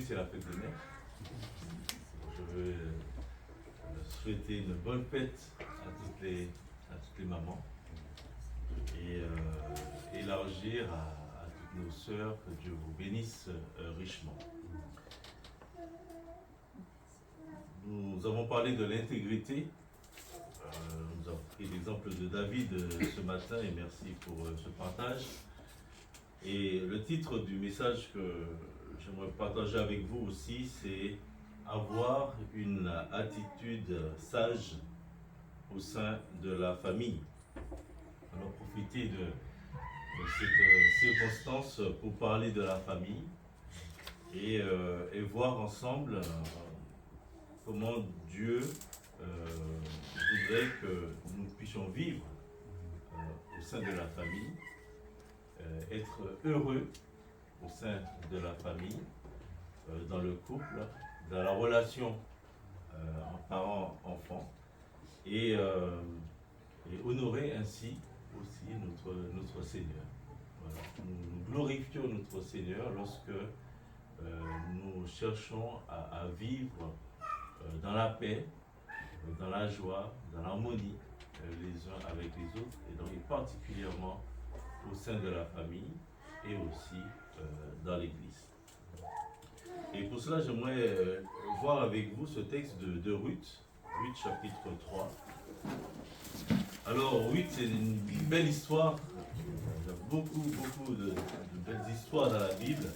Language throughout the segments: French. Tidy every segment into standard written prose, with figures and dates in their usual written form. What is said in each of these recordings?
aujourd'hui c'est la fête des mères. Je veux souhaiter une bonne fête à toutes les mamans et élargir à toutes nos sœurs, que Dieu vous bénisse richement. Nous avons parlé de l'intégrité. Nous avons pris l'exemple de David ce matin et merci pour ce partage. Et le titre du message que j'aimerais partager avec vous aussi, c'est avoir une attitude sage au sein de la famille. Alors profitez de cette circonstance pour parler de la famille et voir ensemble comment Dieu voudrait que nous puissions vivre au sein de la famille, être heureux au sein de la famille, dans le couple, dans la relation parent-enfant, et honorer ainsi aussi notre Seigneur. Voilà. Nous glorifions notre Seigneur lorsque nous cherchons à vivre dans la paix, dans la joie, dans l'harmonie les uns avec les autres, et donc particulièrement au sein de la famille et aussi dans l'Église. Et pour cela, j'aimerais voir avec vous ce texte de Ruth, Ruth chapitre 3. Alors Ruth, c'est une belle histoire, il y a beaucoup de belles histoires dans la Bible.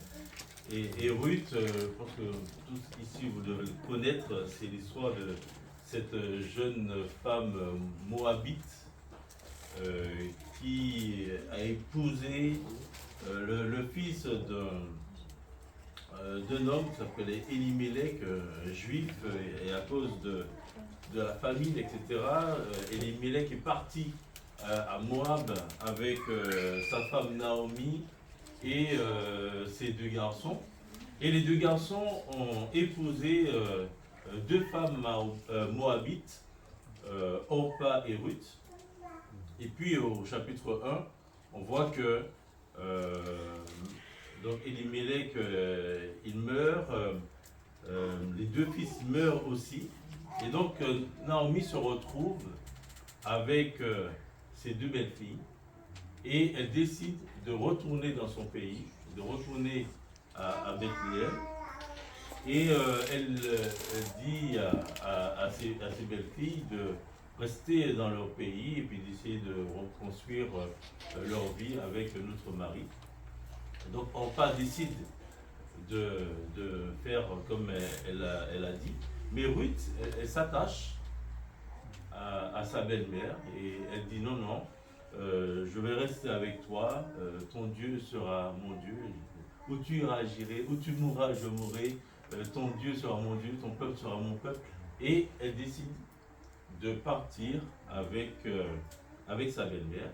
Et Ruth, je pense que tous ici vous devez le connaître, c'est l'histoire de cette jeune femme moabite qui a épousé le fils d'un homme qui s'appelait Elimelech, juif, et à cause de la famine, etc., Elimelech est parti à Moab avec sa femme Naomi et ses deux garçons. Et les deux garçons ont épousé deux femmes moabites, Orpa et Ruth. Et puis au chapitre 1, on voit que donc Elimelech, il meurt, les deux fils meurent aussi. Et donc Naomi se retrouve avec ses deux belles filles et elle décide de retourner dans son pays, de retourner à Bethléem. Et elle dit à ses belles filles de rester dans leur pays et puis d'essayer de reconstruire leur vie avec notre mari. Donc Orpa décide de faire comme elle a dit. Mais Ruth, elle s'attache à sa belle-mère et elle dit non, je vais rester avec toi, ton Dieu sera mon Dieu, où tu iras j'irai, où tu mourras je mourrai, ton Dieu sera mon Dieu, ton peuple sera mon peuple. Et elle décide de partir avec sa belle-mère.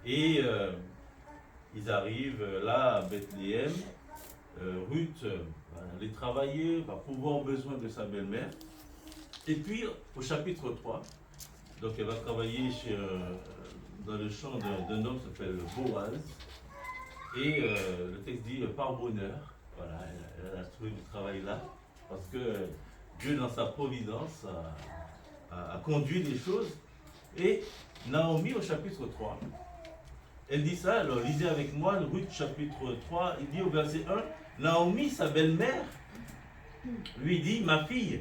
Et ils arrivent là à Bethléem. Ruth va aller travailler, va pouvoir besoin de sa belle-mère. Et puis au chapitre 3, donc elle va travailler dans le champ d'un homme qui s'appelle Boaz. Et le texte dit par bonheur, voilà, elle a trouvé du travail là, parce que Dieu dans sa providence a conduit les choses. Et Naomi au chapitre 3, elle dit ça, alors lisez avec moi, Ruth chapitre 3, il dit au verset 1, Naomi, sa belle-mère, lui dit, ma fille,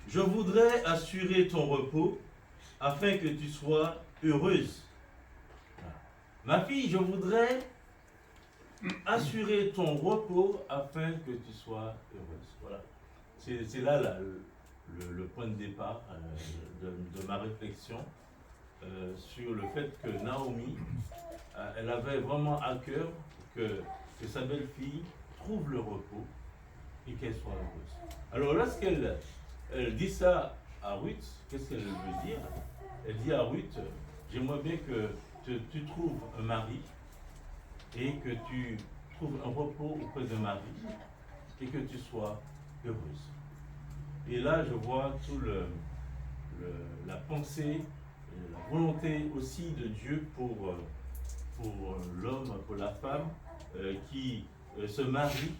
je voudrais assurer ton repos afin que tu sois heureuse. Ma fille, je voudrais assurer ton repos afin que tu sois heureuse. Voilà. C'est là le point de départ de ma réflexion sur le fait que Naomi, elle avait vraiment à cœur que sa belle-fille trouve le repos et qu'elle soit heureuse. Alors lorsqu'elle dit ça à Ruth, qu'est-ce qu'elle veut dire? Elle dit à Ruth, j'aimerais bien que tu trouves un mari et que tu trouves un repos auprès de Marie et que tu sois heureuse. Et là, je vois tout la pensée, la volonté aussi de Dieu pour l'homme, pour la femme qui se marie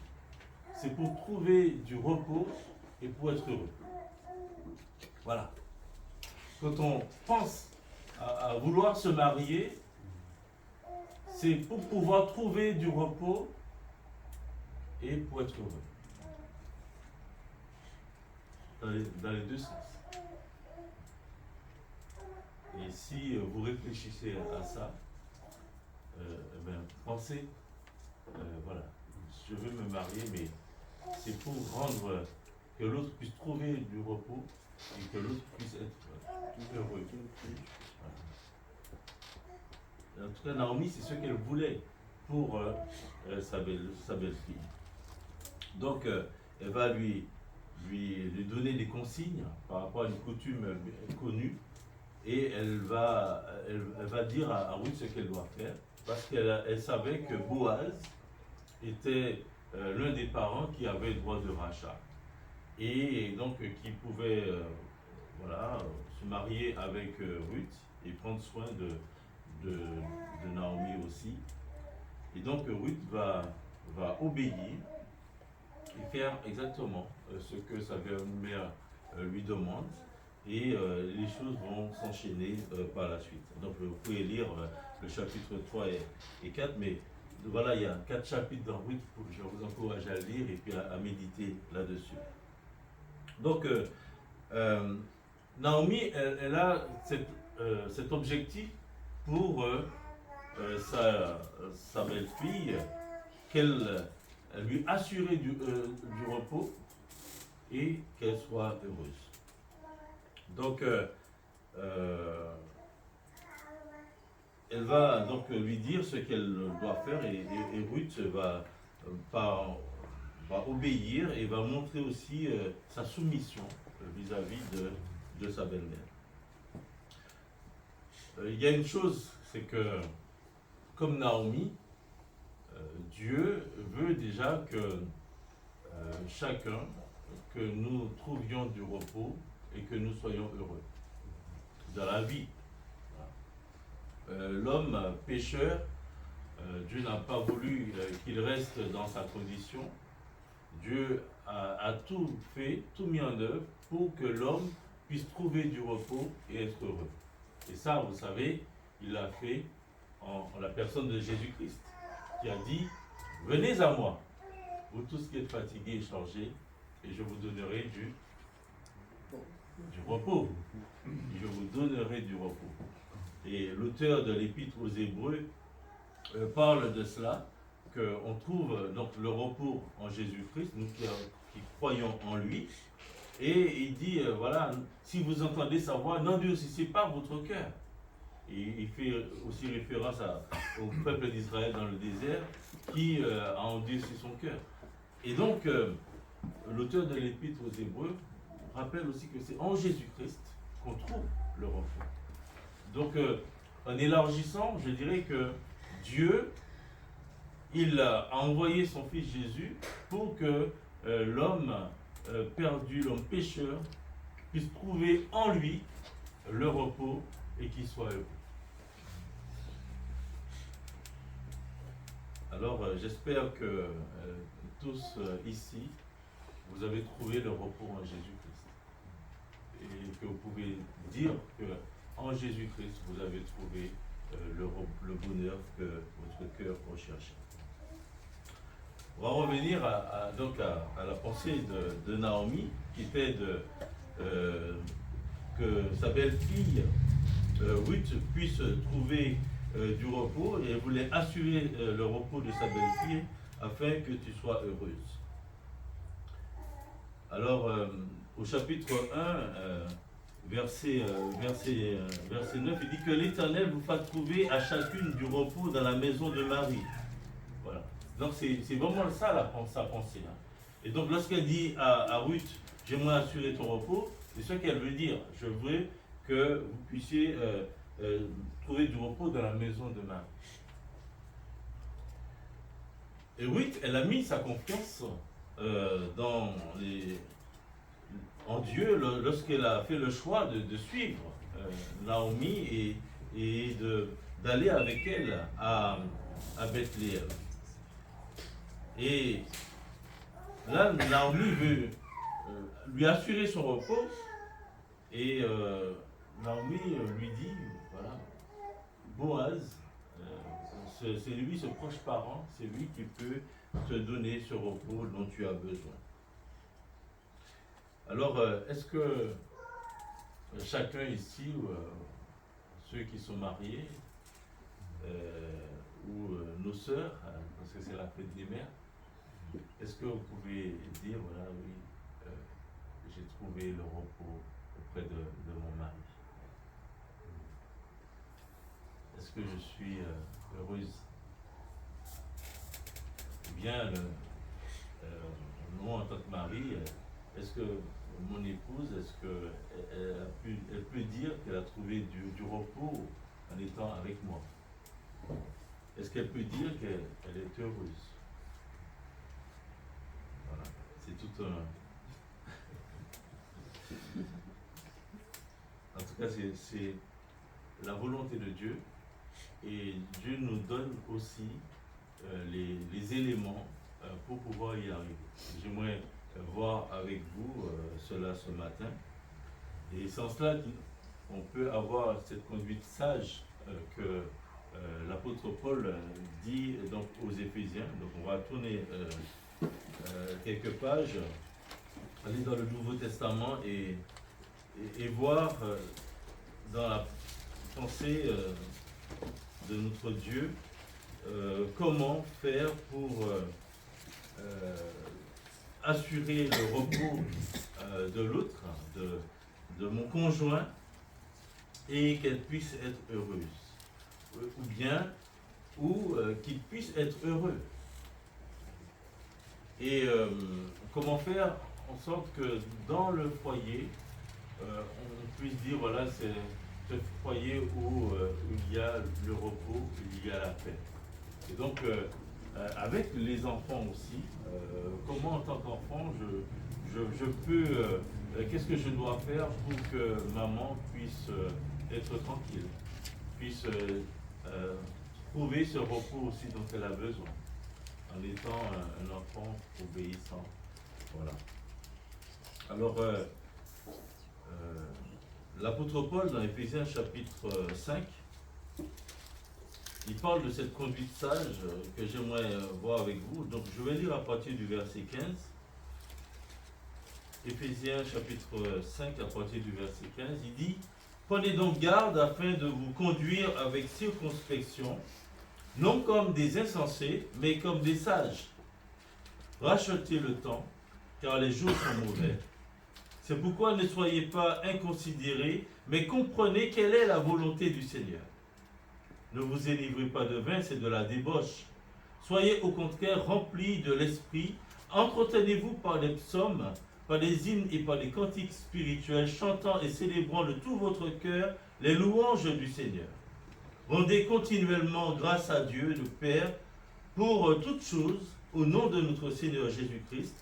c'est pour trouver du repos et pour être heureux. Voilà. Quand on pense à vouloir se marier, c'est pour pouvoir trouver du repos et pour être heureux. Dans les deux sens. Et si vous réfléchissez à ça, pensez, voilà, je veux me marier, mais c'est pour rendre que l'autre puisse trouver du repos et que l'autre puisse être heureux. Voilà. En tout cas, Naomi, c'est ce qu'elle voulait pour sa belle-fille. Donc, elle va lui donner des consignes par rapport à une coutume connue et elle va dire à Ruth ce qu'elle doit faire parce qu'elle savait que Boaz était l'un des parents qui avait le droit de rachat et donc qui pouvait se marier avec Ruth et prendre soin de Naomi aussi. Et donc Ruth va obéir et faire exactement ce que sa belle-mère lui demande et les choses vont s'enchaîner par la suite. Donc vous pouvez lire le chapitre 3 et 4, mais voilà, il y a 4 chapitres dans Ruth, je vous encourage à lire et puis à méditer là-dessus. Donc Naomi, elle a cet objectif pour sa belle-fille, qu'elle lui assurer du repos et qu'elle soit heureuse. Donc, elle va donc lui dire ce qu'elle doit faire et Ruth va obéir et va montrer aussi sa soumission vis-à-vis de sa belle-mère. Il y a une chose, c'est que comme Naomi, Dieu veut déjà que chacun, que nous trouvions du repos et que nous soyons heureux dans la vie. L'homme pécheur, Dieu n'a pas voulu qu'il reste dans sa condition. Dieu a tout fait, tout mis en œuvre pour que l'homme puisse trouver du repos et être heureux. Et ça, vous savez, il l'a fait en la personne de Jésus-Christ, qui a dit: venez à moi, vous tous qui êtes fatigués et chargés, et je vous donnerai du repos. Je vous donnerai du repos. Et l'auteur de l'Épître aux Hébreux parle de cela, qu'on trouve donc le repos en Jésus-Christ, nous qui croyons en lui. Et il dit, voilà, si vous entendez sa voix, n'endurcissez pas votre cœur. Et il fait aussi référence au peuple d'Israël dans le désert qui a endurci son cœur. Et donc, l'auteur de l'Épître aux Hébreux rappelle aussi que c'est en Jésus-Christ qu'on trouve le repos. Donc, en élargissant, je dirais que Dieu, il a envoyé son Fils Jésus pour que l'homme perdu, l'homme pécheur, puisse trouver en lui le repos et qu'il soit heureux. Alors, j'espère que tous ici, vous avez trouvé le repos en Jésus-Christ. Et que vous pouvez dire que en Jésus-Christ, vous avez trouvé le bonheur que votre cœur recherche. On va revenir donc à la pensée de Naomi, qui était que sa belle-fille Ruth puisse trouver du repos, et elle voulait assurer le repos de sa belle-fille afin que tu sois heureuse. Alors, au chapitre 1, verset 9, il dit que l'Éternel vous fasse trouver à chacune du repos dans la maison de Marie. Voilà. Donc c'est vraiment ça sa pensée. Hein. Et donc lorsqu'elle dit à Ruth, j'aimerais assurer ton repos, c'est ce qu'elle veut dire. Je veux que vous puissiez trouver du repos dans la maison de Marie. Et Ruth, elle a mis sa confiance en Dieu lorsqu'elle a fait le choix de suivre Naomi et d'aller avec elle à Bethléem. Et là, Naomi veut lui assurer son repos et Naomi lui dit, voilà, Boaz, c'est lui, ce proche parent, c'est lui qui peut te donner ce repos dont tu as besoin. Alors, est-ce que chacun ici, ou ceux qui sont mariés, ou nos sœurs, parce que c'est la fête des mères, est-ce que vous pouvez dire, voilà, oui, j'ai trouvé le repos auprès de mon mari? Est-ce que je suis heureuse? Eh bien, moi en tant que mari, est-ce que mon épouse, est-ce qu'elle peut dire qu'elle a trouvé du repos en étant avec moi? Est-ce qu'elle peut dire qu'elle est heureuse? Voilà, c'est tout un... En tout cas, c'est la volonté de Dieu, et Dieu nous donne aussi les éléments pour pouvoir y arriver. J'aimerais voir avec vous cela ce matin, et c'est en cela qu'on peut avoir cette conduite sage que l'apôtre Paul dit donc aux Éphésiens. Donc on va tourner quelques pages, aller dans le Nouveau Testament et voir dans la pensée de notre Dieu comment faire pour assurer le repos de l'autre, de mon conjoint, et qu'elle puisse être heureuse, ou bien qu'il puisse être heureux. Et comment faire en sorte que dans le foyer, on puisse dire, voilà, c'est ce foyer où il y a le repos, où il y a la paix. Et donc, avec les enfants aussi, comment en tant qu'enfant, je peux, qu'est-ce que je dois faire pour que maman puisse être tranquille, puisse trouver ce repos aussi dont elle a besoin, en étant un enfant obéissant. Voilà. Alors, l'apôtre Paul, dans Éphésiens chapitre 5, il parle de cette conduite sage que j'aimerais voir avec vous. Donc, je vais lire à partir du verset 15. Éphésiens chapitre 5, à partir du verset 15, il dit: Prenez donc garde afin de vous conduire avec circonspection, non comme des insensés, mais comme des sages. Rachetez le temps, car les jours sont mauvais. C'est pourquoi ne soyez pas inconsidérés, mais comprenez quelle est la volonté du Seigneur. Ne vous énivrez pas de vin, c'est de la débauche. Soyez au contraire remplis de l'esprit. Entretenez-vous par les psaumes, par les hymnes et par les cantiques spirituels, chantant et célébrant de tout votre cœur les louanges du Seigneur. Rendez continuellement grâce à Dieu, le Père, pour toutes choses, au nom de notre Seigneur Jésus-Christ,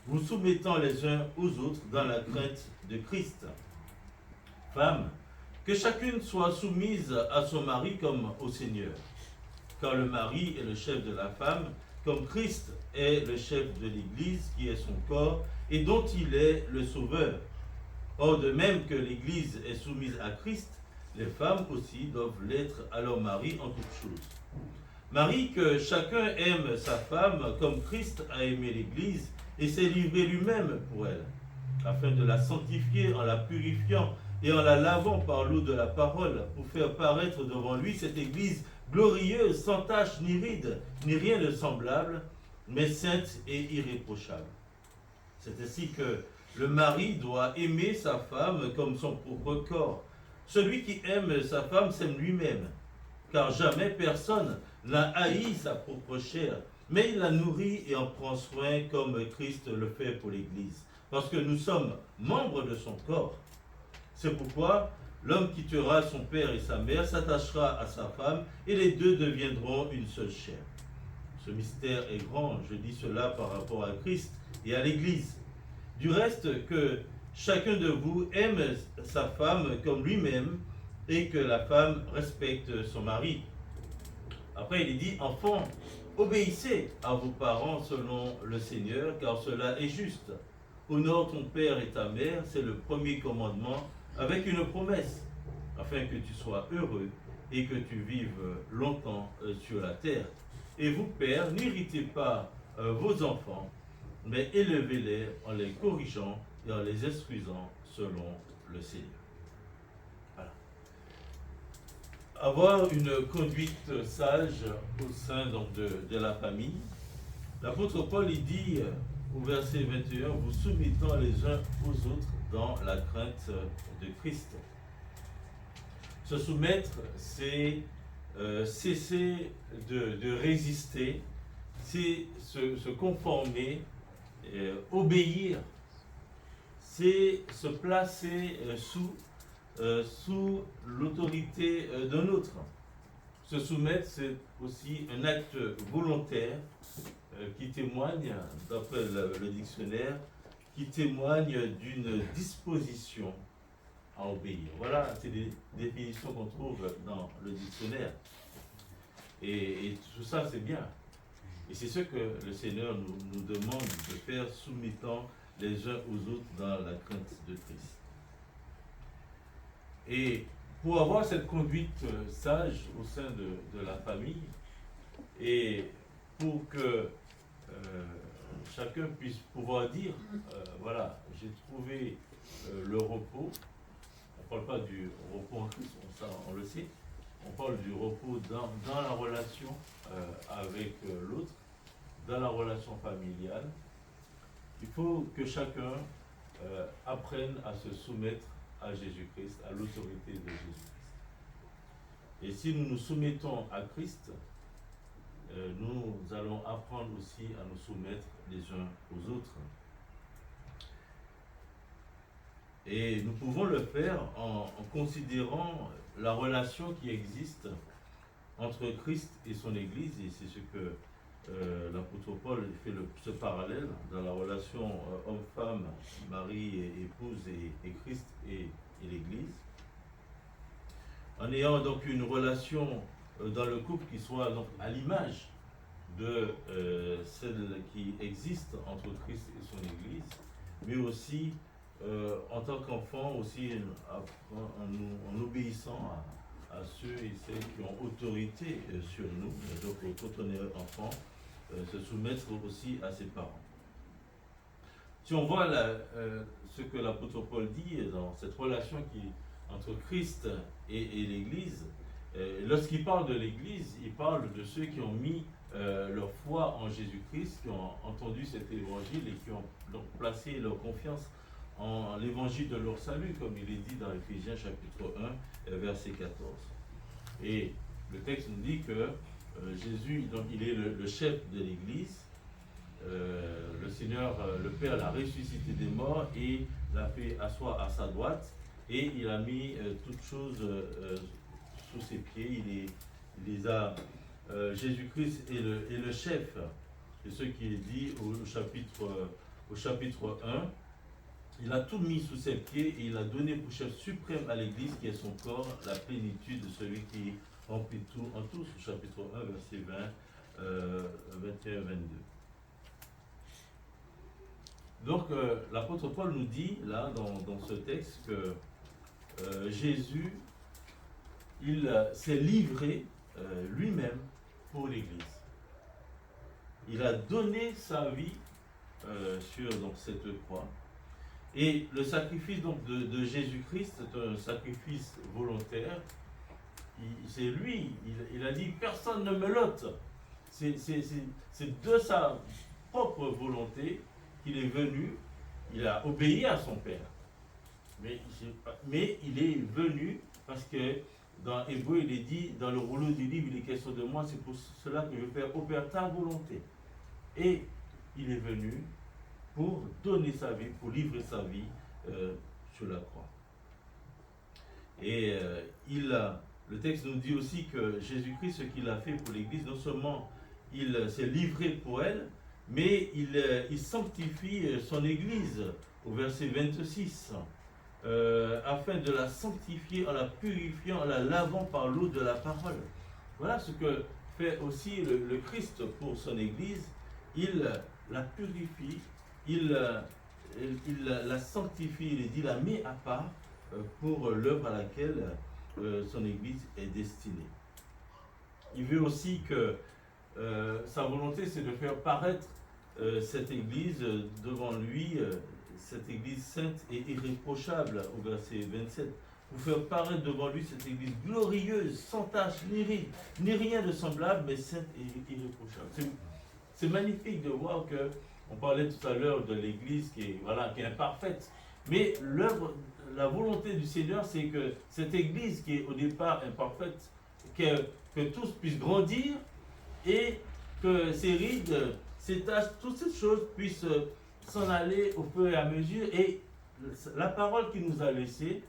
vous soumettant les uns aux autres dans la crainte de Christ. Femmes, que chacune soit soumise à son mari comme au Seigneur, car le mari est le chef de la femme, comme Christ est le chef de l'Église, qui est son corps, et dont il est le sauveur. Or, de même que l'Église est soumise à Christ, les femmes aussi doivent l'être à leur mari en toutes choses. Marie, que chacun aime sa femme comme Christ a aimé l'Église et s'est livré lui-même pour elle, afin de la sanctifier en la purifiant et en la lavant par l'eau de la parole, pour faire paraître devant lui cette Église glorieuse, sans tache ni ride, ni rien de semblable, mais sainte et irréprochable. C'est ainsi que le mari doit aimer sa femme comme son propre corps. Celui qui aime sa femme s'aime lui-même, car jamais personne n'a haï sa propre chair, mais il la nourrit et en prend soin comme Christ le fait pour l'Église, parce que nous sommes membres de son corps. C'est pourquoi l'homme quittera son père et sa mère, s'attachera à sa femme, et les deux deviendront une seule chair. Ce mystère est grand, je dis cela par rapport à Christ et à l'Église. Du reste, que chacun de vous aime sa femme comme lui-même, et que la femme respecte son mari. Après, il dit: Enfants, obéissez à vos parents selon le Seigneur, car cela est juste. Honore ton père et ta mère, c'est le premier commandement, avec une promesse, afin que tu sois heureux et que tu vives longtemps sur la terre. Et vous, pères, n'irritez pas vos enfants, mais élevez-les en les corrigeant et en les instruisant selon le Seigneur. Voilà. Avoir une conduite sage au sein donc, de la famille. L'apôtre Paul il dit au verset 21, vous soumettant les uns aux autres dans la crainte de Christ. Se soumettre, c'est cesser de résister, c'est se conformer, obéir, c'est se placer sous l'autorité d'un autre. Se soumettre, c'est aussi un acte volontaire qui témoigne, d'après le dictionnaire, qui témoigne d'une disposition à obéir. Voilà, c'est des définitions qu'on trouve dans le dictionnaire. Et tout ça, c'est bien. Et c'est ce que le Seigneur nous demande de faire, soumettant les uns aux autres dans la crainte de Christ. Et pour avoir cette conduite sage au sein de la famille, et pour que chacun puisse pouvoir dire, voilà, j'ai trouvé le repos. On ne parle pas du repos en Christ, ça on le sait. On parle du repos dans la relation avec l'autre, dans la relation familiale. Il faut que chacun apprenne à se soumettre à Jésus-Christ, à l'autorité de Jésus-Christ. Et si nous nous soumettons à Christ, nous allons apprendre aussi à nous soumettre les uns aux autres. Et nous pouvons le faire en considérant la relation qui existe entre Christ et son Église, et c'est ce que l'apôtre Paul fait ce parallèle dans la relation homme-femme, mari et épouse et Christ et l'Église. En ayant donc une relation dans le couple qui soit donc à l'image de celle qui existe entre Christ et son Église, mais aussi en tant qu'enfant, aussi en obéissant à ceux et celles qui ont autorité sur nous. Et donc quand on est enfant, se soumettre aussi à ses parents. Si on voit ce que l'apôtre Paul dit dans cette relation entre Christ et l'Église, lorsqu'il parle de l'Église, il parle de ceux qui ont mis leur foi en Jésus-Christ, qui ont entendu cet évangile et qui ont donc placé leur confiance en l'évangile de leur salut, comme il est dit dans Éphésiens chapitre 1, verset 14. Et le texte nous dit que Jésus, donc, il est le chef de l'Église. Le Seigneur, le Père, l'a ressuscité des morts et l'a fait asseoir à sa droite, et il a mis toutes choses sous ses pieds. Il les a, Jésus-Christ est le chef. C'est ce qui est dit au chapitre 1. Il a tout mis sous ses pieds et il a donné pour chef suprême à l'Église qui est son corps, la plénitude de celui qui remplit tout en tous. Au chapitre 1, verset 20, 21, 22. Donc l'apôtre Paul nous dit là dans ce texte que Jésus, il s'est livré lui-même pour l'Église. Il a donné sa vie sur donc, cette croix. Et le sacrifice donc, de Jésus-Christ est un sacrifice volontaire. C'est lui, il a dit personne ne me l'ôte. C'est de sa propre volonté qu'il est venu. Il a obéi à son Père. Mais il est venu parce que dans Hébreu, il est dit, dans le rouleau du livre, il est question de moi, c'est pour cela que je vais faire au Père ta volonté. Et il est venu pour donner sa vie, pour livrer sa vie sur la croix. Et le texte nous dit aussi que Jésus-Christ, ce qu'il a fait pour l'Église, non seulement il s'est livré pour elle, mais il sanctifie son Église au verset 26, afin de la sanctifier en la purifiant, en la lavant par l'eau de la parole. Voilà ce que fait aussi le Christ pour son Église, il la purifie, il la sanctifie, il la met à part pour l'œuvre à laquelle son Église est destinée. Il veut aussi que sa volonté, c'est de faire paraître cette Église devant lui, cette Église sainte et irréprochable, au verset 27, pour faire paraître devant lui cette Église glorieuse, sans tache, ni rien de semblable, mais sainte et irréprochable. C'est magnifique de voir que, on parlait tout à l'heure de l'Église qui est imparfaite, mais l'œuvre, la volonté du Seigneur, c'est que cette Église qui est au départ imparfaite, que tous puissent grandir et que ces rides, ces tâches, toutes ces choses puissent s'en aller au fur et à mesure. Et la parole qu'il nous a laissée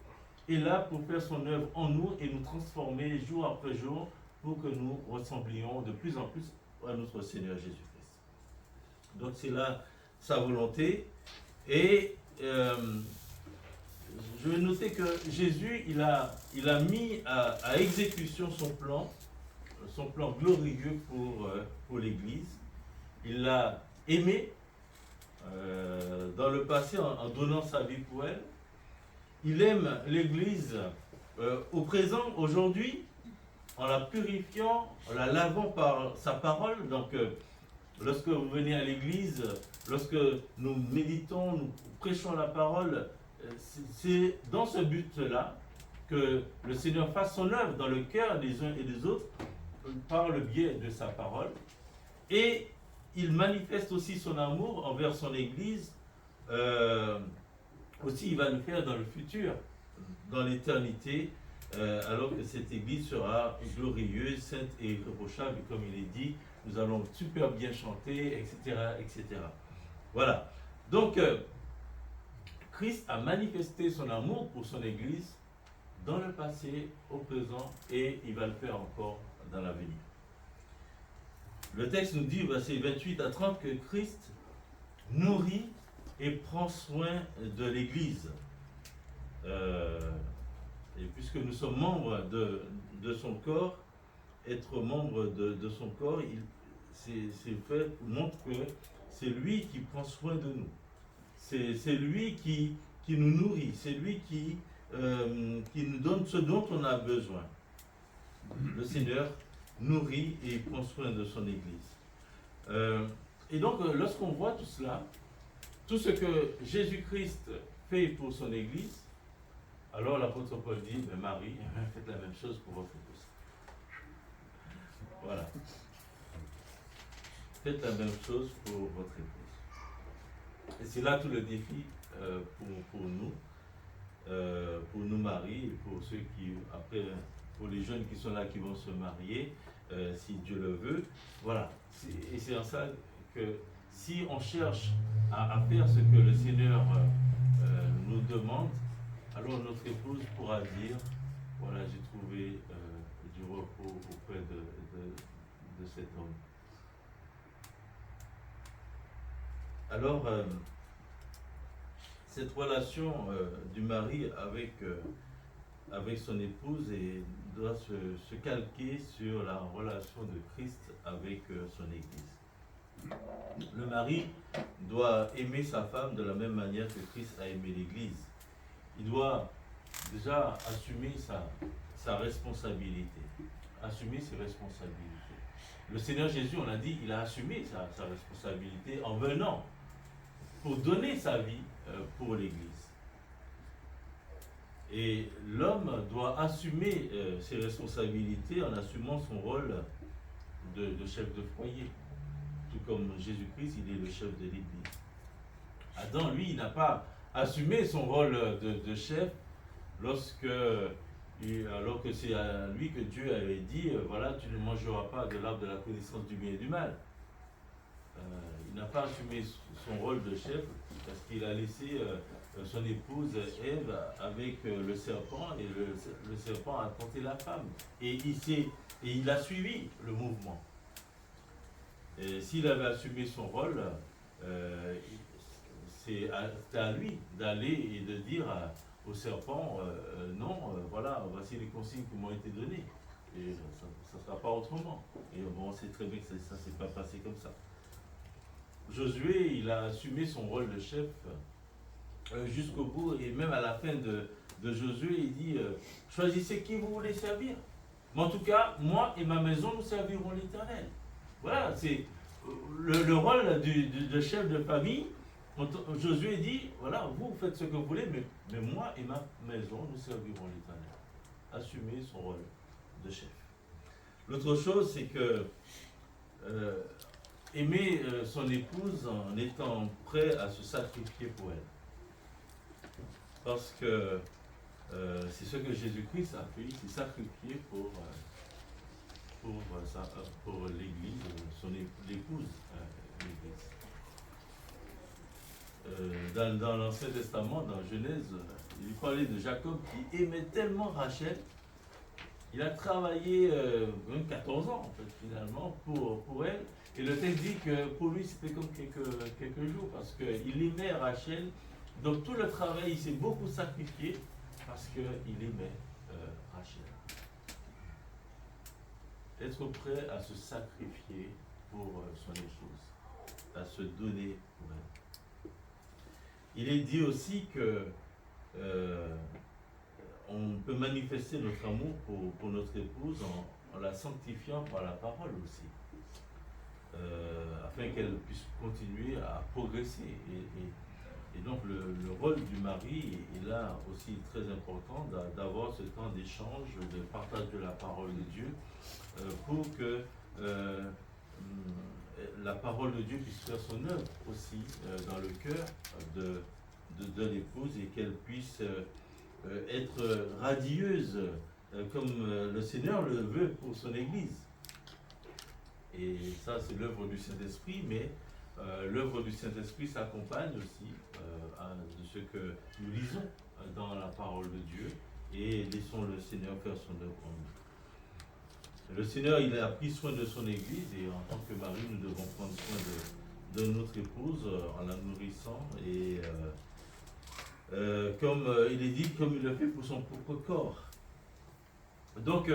est là pour faire son œuvre en nous et nous transformer jour après jour pour que nous ressemblions de plus en plus à notre Seigneur Jésus-Christ. Donc c'est là sa volonté. Et je vais noter que Jésus, il a mis à exécution son plan glorieux pour l'Église. Il l'a aimée dans le passé en donnant sa vie pour elle. Il aime l'Église au présent, aujourd'hui, en la purifiant, en la lavant par sa parole. Donc, lorsque vous venez à l'Église, lorsque nous méditons, nous prêchons la parole, c'est dans ce but-là que le Seigneur fasse son œuvre dans le cœur des uns et des autres par le biais de sa parole. Et il manifeste aussi son amour envers son Église. Aussi, il va le faire dans le futur, dans l'éternité, alors que cette Église sera glorieuse, sainte et irréprochable. Et comme il est dit, nous allons super bien chanter, etc., etc. Voilà. Donc, Christ a manifesté son amour pour son Église dans le passé, au présent, et il va le faire encore dans l'avenir. Le texte nous dit, versets 28 à 30, que Christ nourrit et prend soin de l'Église. Et puisque nous sommes membres de son corps, être membre de son corps, c'est fait montre que c'est lui qui prend soin de nous. C'est lui qui nous nourrit, c'est lui qui nous donne ce dont on a besoin. Le Seigneur nourrit et prend soin de son Église. Et donc, lorsqu'on voit tout cela, tout ce que Jésus-Christ fait pour son Église, alors l'apôtre Paul dit, Marie, faites la même chose pour votre épouse. Voilà. Faites la même chose pour votre épouse. Et c'est là tout le défi pour nous maris, et pour ceux qui, après, pour les jeunes qui sont là, qui vont se marier, si Dieu le veut. Voilà. Et c'est en ça que si on cherche à faire ce que le Seigneur nous demande, alors notre épouse pourra dire, voilà, j'ai trouvé du repos auprès de cet homme. Alors, cette relation du mari avec son épouse doit se calquer sur la relation de Christ avec son Église. Le mari doit aimer sa femme de la même manière que Christ a aimé l'Église. Il doit déjà assumer sa responsabilité, assumer ses responsabilités. Le Seigneur Jésus, on l'a dit, il a assumé sa responsabilité en venant pour donner sa vie pour l'Église. Et l'homme doit assumer ses responsabilités en assumant son rôle de chef de foyer. Tout comme Jésus-Christ, il est le chef de l'Église. Adam, lui, il n'a pas assumé son rôle de chef alors que c'est à lui que Dieu avait dit, voilà, tu ne mangeras pas de l'arbre de la connaissance du bien et du mal. Il n'a pas assumé son rôle de chef parce qu'il a laissé son épouse Ève avec le serpent, et le serpent a tenté la femme. Et il a suivi le mouvement. Et s'il avait assumé son rôle, c'est à lui d'aller et de dire au serpent, non, voilà, voici les consignes qui m'ont été données. Et ça ne sera pas autrement. Et bon, on sait très bien que ça ne s'est pas passé comme ça. Josué, il a assumé son rôle de chef jusqu'au bout, et même à la fin de Josué, il dit choisissez qui vous voulez servir. Mais en tout cas, moi et ma maison, nous servirons l'Éternel. Voilà, c'est le rôle de chef de famille. Josué dit voilà, vous faites ce que vous voulez, mais moi et ma maison, nous servirons l'Éternel. Assumer son rôle de chef. L'autre chose, c'est que aimer son épouse en étant prêt à se sacrifier pour elle. Parce que c'est ce que Jésus-Christ a fait, il s'est sacrifié pour l'Église, l'épouse, l'Église. Dans l'Ancien Testament, dans Genèse, il parlait de Jacob qui aimait tellement Rachel. Il a travaillé même 14 ans en fait, finalement pour elle. Et le texte dit que pour lui c'était comme quelques jours parce qu'il aimait Rachel. Donc tout le travail, il s'est beaucoup sacrifié parce qu'il aimait Rachel. Être prêt à se sacrifier pour son épouse, à se donner pour elle. Il est dit aussi que on peut manifester notre amour pour notre épouse en la sanctifiant par la parole aussi, afin qu'elle puisse continuer à progresser. Et donc le rôle du mari est là aussi très important d'avoir ce temps d'échange, de partage de la parole de Dieu, pour que la parole de Dieu puisse faire son œuvre aussi dans le cœur de l'épouse et qu'elle puisse être radieuse comme le Seigneur le veut pour son Église. Et ça, c'est l'œuvre du Saint-Esprit, mais l'œuvre du Saint-Esprit s'accompagne aussi de ce que nous lisons dans la parole de Dieu et laissons le Seigneur faire son œuvre en nous. Le Seigneur, il a pris soin de son Église et en tant que mari, nous devons prendre soin de notre épouse en la nourrissant et comme il est dit, comme il le fait pour son propre corps. Donc,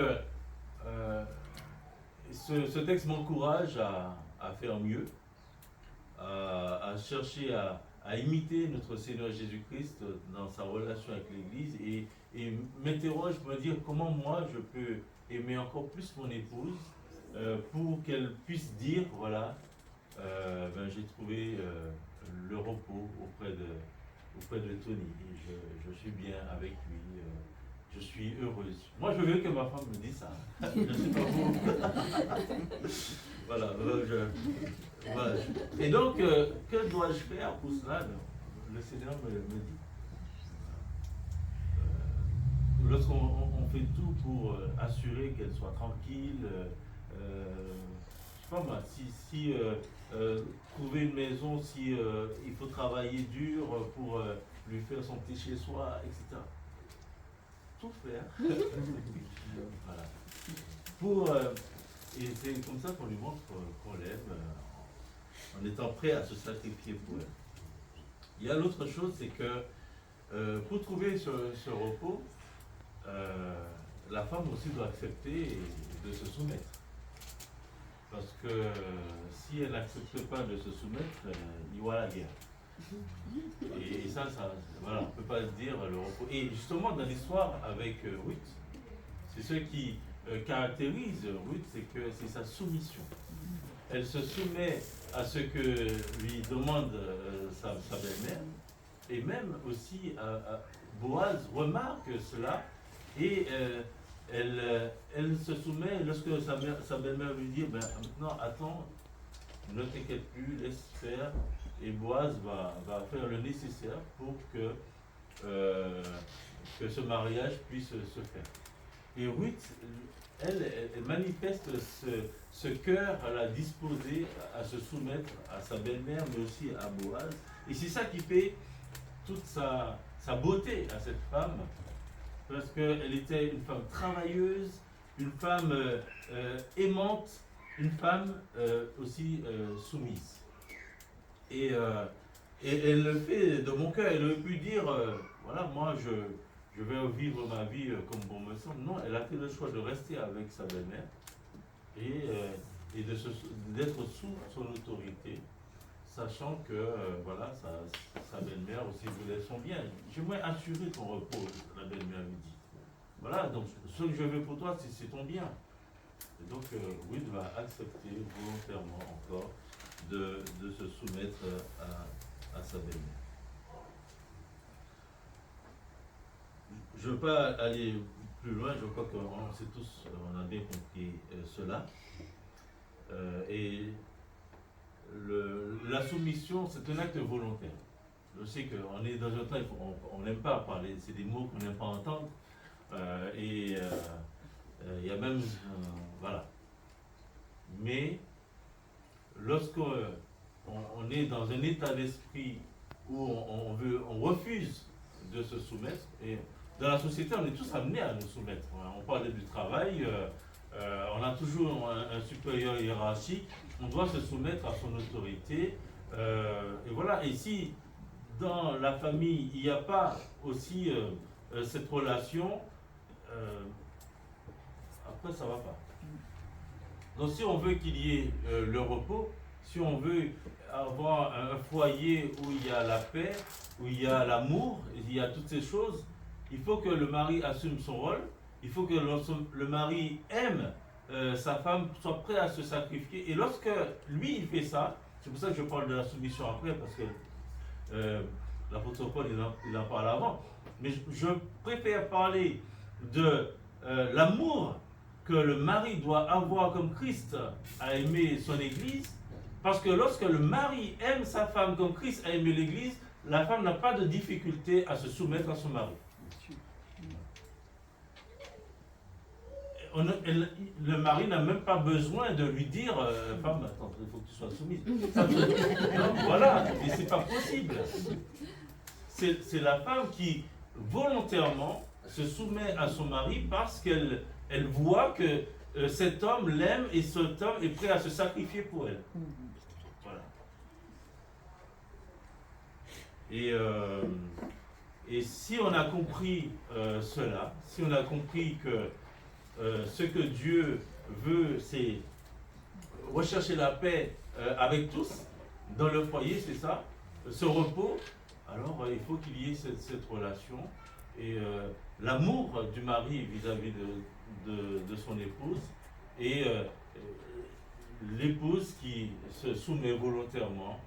ce texte m'encourage à faire mieux, à chercher à imiter notre Seigneur Jésus-Christ dans sa relation avec l'Église et m'interroge pour me dire comment moi je peux aimer encore plus mon épouse pour qu'elle puisse dire, voilà, j'ai trouvé le repos auprès de Tony, et je suis bien avec lui, je suis heureuse. Moi je veux que ma femme me dise ça, je ne sais pas vous. Voilà, voilà. Et donc, que dois-je faire pour cela? Le Seigneur me dit. Lorsqu'on fait tout pour assurer qu'elle soit tranquille, je sais pas moi, si trouver une maison, si il faut travailler dur pour lui faire son petit chez-soi, etc. Tout faire. Voilà. Et c'est comme ça qu'on lui montre qu'on l'aime, en étant prêt à se sacrifier pour elle. Il y a l'autre chose, c'est que pour trouver ce repos, la femme aussi doit accepter de se soumettre. Parce que si elle n'accepte pas de se soumettre, il y aura la guerre. Et ça voilà, on ne peut pas dire le repos. Et justement, dans l'histoire avec Ruth, c'est ce qui caractérise Ruth, c'est que c'est sa soumission. Elle se soumet à ce que lui demande sa belle-mère, et même aussi Boaz remarque cela, et elle se soumet lorsque sa belle-mère lui dit maintenant attends, ne t'inquiète plus, laisse faire, et Boaz va faire le nécessaire pour que ce mariage puisse se faire. Et Ruth, elle manifeste ce cœur à la disposer à se soumettre à sa belle-mère, mais aussi à Boaz. Et c'est ça qui fait toute sa beauté à cette femme, parce qu'elle était une femme travailleuse, une femme aimante, une femme aussi soumise. Et elle le fait de mon cœur. Elle aurait pu dire, voilà, moi je vais vivre ma vie comme bon me semble. Non, elle a fait le choix de rester avec sa belle-mère et d'être sous son autorité, sachant que voilà, sa belle-mère aussi voulait son bien. J'aimerais assurer ton repos, la belle-mère lui dit. Voilà, donc ce que je veux pour toi, c'est ton bien. Et donc, Will va accepter volontairement encore de se soumettre à sa belle-mère. Je ne veux pas aller plus loin, je crois qu'on sait tous, on a bien compris cela. Et la soumission, c'est un acte volontaire. Je sais qu'on est dans un temps, on n'aime pas parler, c'est des mots qu'on n'aime pas entendre. Il y a même, voilà. Mais lorsqu'on on est dans un état d'esprit où on refuse de se soumettre, et dans la société, on est tous amenés à nous soumettre. On parlait du travail, on a toujours un supérieur hiérarchique, on doit se soumettre à son autorité. Et voilà, et si dans la famille, il n'y a pas aussi cette relation, après ça ne va pas. Donc si on veut qu'il y ait le repos, si on veut avoir un foyer où il y a la paix, où il y a l'amour, il y a toutes ces choses, il faut que le mari assume son rôle, il faut que le mari aime sa femme, soit prêt à se sacrifier. Et lorsque lui il fait ça, c'est pour ça que je parle de la soumission après, parce que l'apôtre Paul il en parle avant, mais je préfère parler de l'amour que le mari doit avoir comme Christ a aimé son Église, parce que lorsque le mari aime sa femme comme Christ a aimé l'Église, la femme n'a pas de difficulté à se soumettre à son mari. Le mari n'a même pas besoin de lui dire femme, attends, il faut que tu sois soumise. Voilà, mais c'est pas possible. C'est la femme qui volontairement se soumet à son mari parce qu'elle voit que cet homme l'aime et cet homme est prêt à se sacrifier pour elle. Voilà. Et si on a compris cela, si on a compris que ce que Dieu veut, c'est rechercher la paix avec tous, dans le foyer, c'est ça, ce repos, alors il faut qu'il y ait cette relation et l'amour du mari vis-à-vis de son épouse et l'épouse qui se soumet volontairement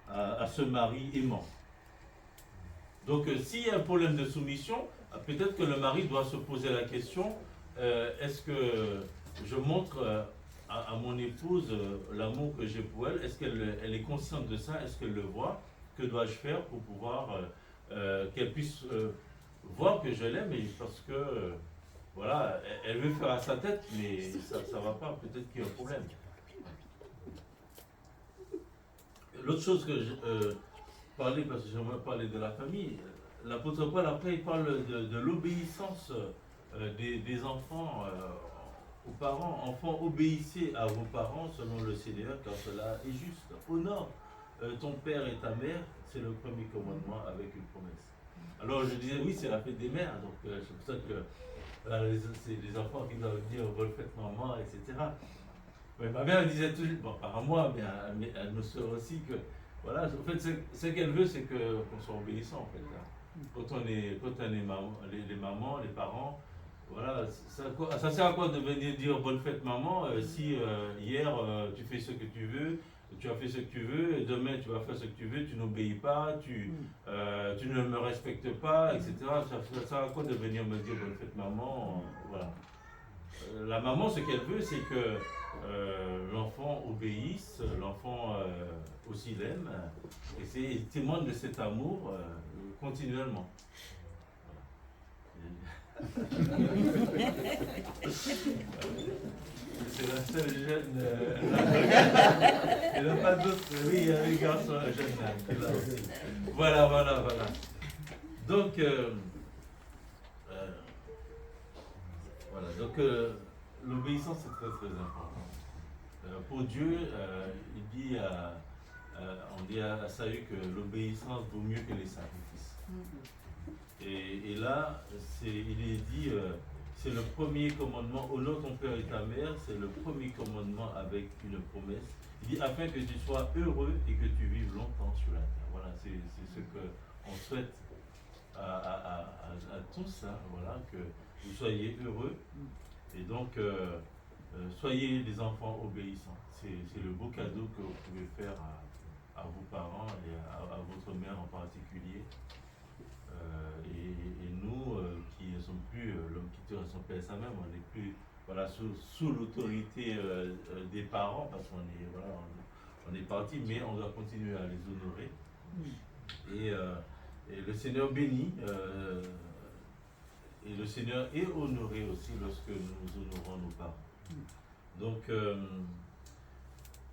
à ce mari aimant. Donc s'il y a un problème de soumission, peut-être que le mari doit se poser la question, est-ce que je montre à mon épouse l'amour que j'ai pour elle? Est-ce qu'elle est consciente de ça? Est-ce qu'elle le voit? Que dois-je faire pour pouvoir qu'elle puisse voir que je l'aime? Parce que voilà, elle veut faire à sa tête, mais ça ne va pas, peut-être qu'il y a un problème. L'autre chose que je parlais, parce que j'aimerais parler de la famille, l'apôtre Paul après il parle de l'obéissance des enfants aux parents. Enfants, obéissez à vos parents selon le Seigneur, car cela est juste. Honore ton père et ta mère, c'est le premier commandement avec une promesse. Alors je disais, oui, c'est la fête des mères, donc c'est pour ça que c'est les enfants qui doivent dire bonne fête maman, etc. Mais ma mère disait toujours, bon, pas à moi, mais à nos soeurs aussi, que voilà, en fait, ce qu'elle veut, c'est qu'on soit obéissant, en fait. Hein. Quand on est les mamans, les parents, voilà, ça sert à quoi de venir dire bonne fête maman si hier tu fais ce que tu veux, tu as fait ce que tu veux, et demain tu vas faire ce que tu veux, tu n'obéis pas, tu ne me respectes pas, etc. Ça sert à quoi de venir me dire bonne fête maman, voilà. La maman, ce qu'elle veut, c'est que l'enfant obéisse, l'enfant aussi l'aime, et c'est témoigne de cet amour continuellement. C'est la seule jeune. Il n'y en a pas d'autres. Oui, il y a un garçon, un jeune qui est là aussi. Voilà. Donc, voilà. Donc, l'obéissance est très très important. Pour Dieu, il dit on dit à Saül que l'obéissance vaut mieux que les sacrifices. Et là, il est dit, c'est le premier commandement, honore ton père et ta mère, c'est le premier commandement avec une promesse. Il dit, afin que tu sois heureux et que tu vives longtemps sur la terre. Voilà, c'est ce qu'on souhaite à tous, hein, voilà, que vous soyez heureux. Et donc, soyez des enfants obéissants. C'est le beau cadeau que vous pouvez faire à vos parents et à votre mère en particulier. Et nous qui ne sommes plus l'homme qui tue son père et sa mère, on n'est plus voilà, sous l'autorité des parents parce qu'on est, voilà, on est parti, mais on doit continuer à les honorer. Et le Seigneur bénit, et le Seigneur est honoré aussi lorsque nous honorons nos parents. Donc,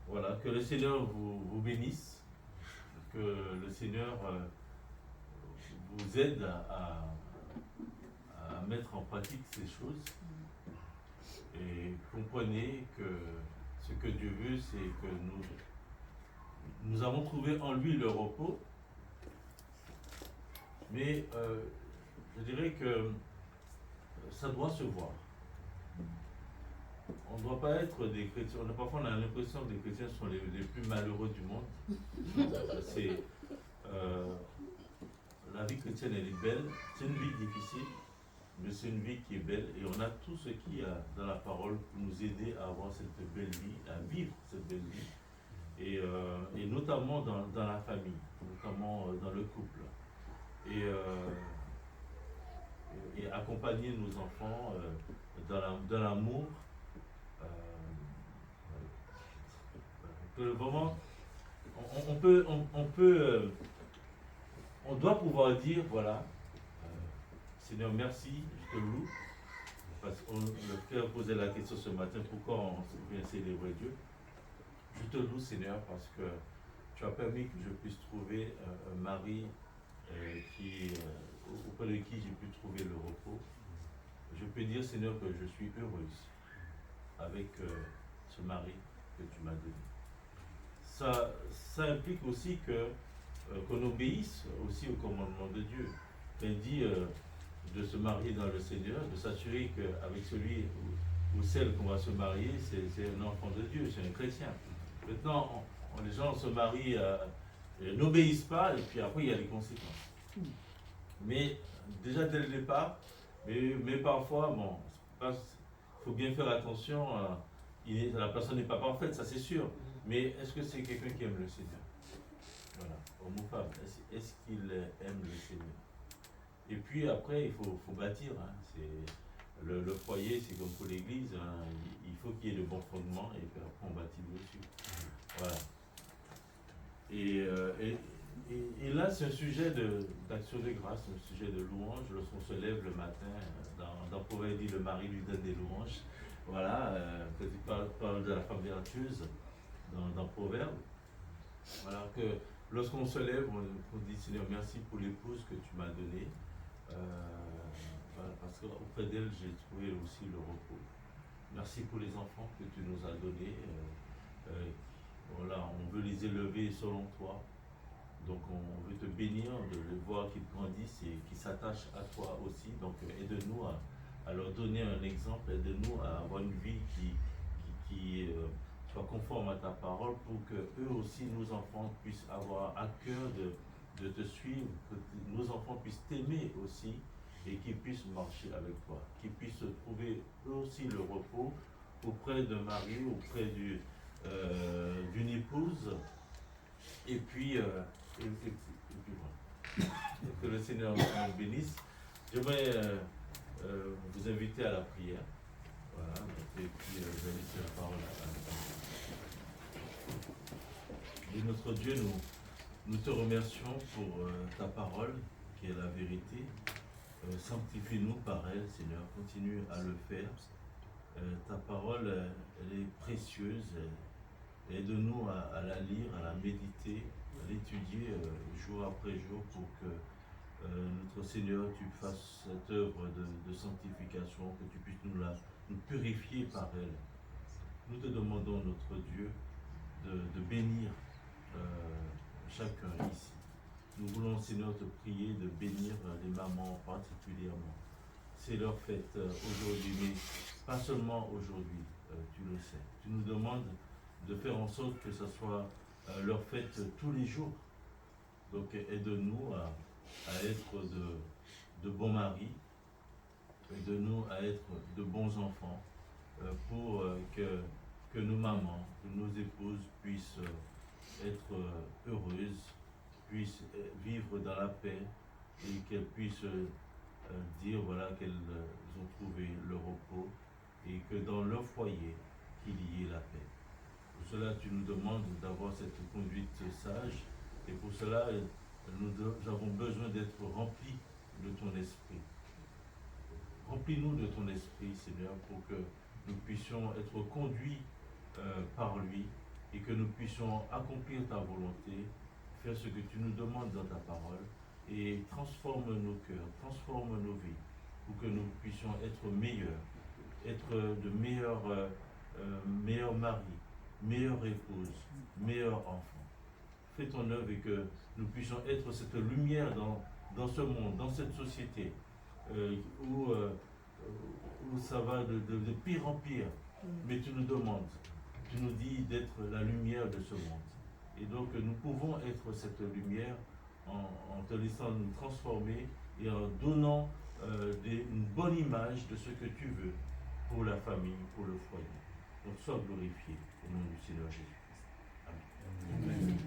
voilà, que le Seigneur vous bénisse, que le Seigneur vous aide à mettre en pratique ces choses. Et comprenez que ce que Dieu veut, c'est que nous avons trouvé en lui le repos. Mais je dirais que ça doit se voir. On ne doit pas être des chrétiens. Parfois, on a l'impression que les chrétiens sont les plus malheureux du monde. La vie chrétienne, elle est belle. C'est une vie difficile, mais c'est une vie qui est belle. Et on a tout ce qu'il y a dans la parole pour nous aider à avoir cette belle vie, à vivre cette belle vie. Et notamment dans la famille, notamment dans le couple. Et accompagner nos enfants dans l'amour. Que vraiment, on doit pouvoir dire, voilà, Seigneur, merci, je te loue. Parce que le frère posait la question ce matin, pourquoi on vient célébrer Dieu. Je te loue, Seigneur, parce que tu as permis que je puisse trouver un mari auprès de qui j'ai pu trouver le repos. Je peux dire, Seigneur, que je suis heureuse avec ce mari que tu m'as donné. Ça implique aussi qu'on obéisse aussi au commandement de Dieu. Il dit de se marier dans le Seigneur, de s'assurer qu'avec celui ou celle qu'on va se marier, c'est un enfant de Dieu, c'est un chrétien. Maintenant, les gens se marient, n'obéissent pas, et puis après il y a les conséquences. Mais déjà dès le départ, mais parfois, bon, il faut bien faire attention, la personne n'est pas parfaite, ça c'est sûr. Mais est-ce que c'est quelqu'un qui aime le Seigneur? Voilà, homme ou femme, est-ce qu'il aime le Seigneur? Et puis après, il faut bâtir. Hein. Le foyer, c'est comme pour l'église, hein. Il faut qu'il y ait de bons fondements et puis après on bâtit dessus. Voilà. Et là, c'est un sujet d'action de grâce, un sujet de louange. Lorsqu'on se lève le matin, dans Proverbe dit, le mari lui donne des louanges. Voilà, quand il parle de la femme vertueuse dans Proverbe. Voilà, que lorsqu'on se lève, on dit, Seigneur, merci pour l'épouse que tu m'as donnée. Voilà, parce qu'auprès d'elle, j'ai trouvé aussi le repos. Merci pour les enfants que tu nous as donnés. Voilà, on veut les élever selon toi. Donc on veut te bénir de les voir qu'ils grandissent et qu'ils s'attachent à toi aussi. Donc aide-nous à leur donner un exemple, aide-nous à avoir une vie qui soit conforme à ta parole pour que eux aussi, nos enfants, puissent avoir à cœur de te suivre, que nos enfants puissent t'aimer aussi et qu'ils puissent marcher avec toi, qu'ils puissent trouver eux aussi le repos auprès d'un mari, auprès d'une épouse. Et puis voilà. Que le Seigneur nous bénisse. J'aimerais vous inviter à la prière. Voilà. Et puis je vais laisser la parole à Et notre Dieu, nous te remercions pour ta parole, qui est la vérité. Sanctifie-nous par elle, Seigneur. Continue à le faire. Ta parole, elle est précieuse. Aide-nous à la lire, à la méditer, à l'étudier jour après jour pour que notre Seigneur, tu fasses cette œuvre de sanctification, que tu puisses nous purifier par elle. Nous te demandons, notre Dieu, de bénir chacun ici. Nous voulons, Seigneur, te prier de bénir les mamans particulièrement. C'est leur fête aujourd'hui, mais pas seulement aujourd'hui, tu le sais. Tu nous demandes de faire en sorte que ce soit leur fête tous les jours. Donc aide-nous à être de bons maris, aide-nous à être de bons enfants, pour que nos mamans, que nos épouses puissent être heureuses, puissent vivre dans la paix et qu'elles puissent dire voilà qu'elles ont trouvé le repos et que dans leur foyer qu'il y ait la paix. Pour cela tu nous demandes d'avoir cette conduite sage et pour cela nous avons besoin d'être remplis de ton esprit. Remplis-nous de ton esprit, Seigneur, pour que nous puissions être conduits par lui et que nous puissions accomplir ta volonté, faire ce que tu nous demandes dans ta parole et transforme nos cœurs, transforme nos vies pour que nous puissions être meilleurs, être de meilleurs maris, meilleures épouses, meilleurs enfants. Fais ton œuvre et que nous puissions être cette lumière dans ce monde, dans cette société où ça va de pire en pire, mais tu nous demandes, tu nous dis d'être la lumière de ce monde. Et donc nous pouvons être cette lumière en te laissant nous transformer et en donnant une bonne image de ce que tu veux pour la famille, pour le foyer. Donc sois glorifié au nom du Seigneur Jésus-Christ. Amen. Amen.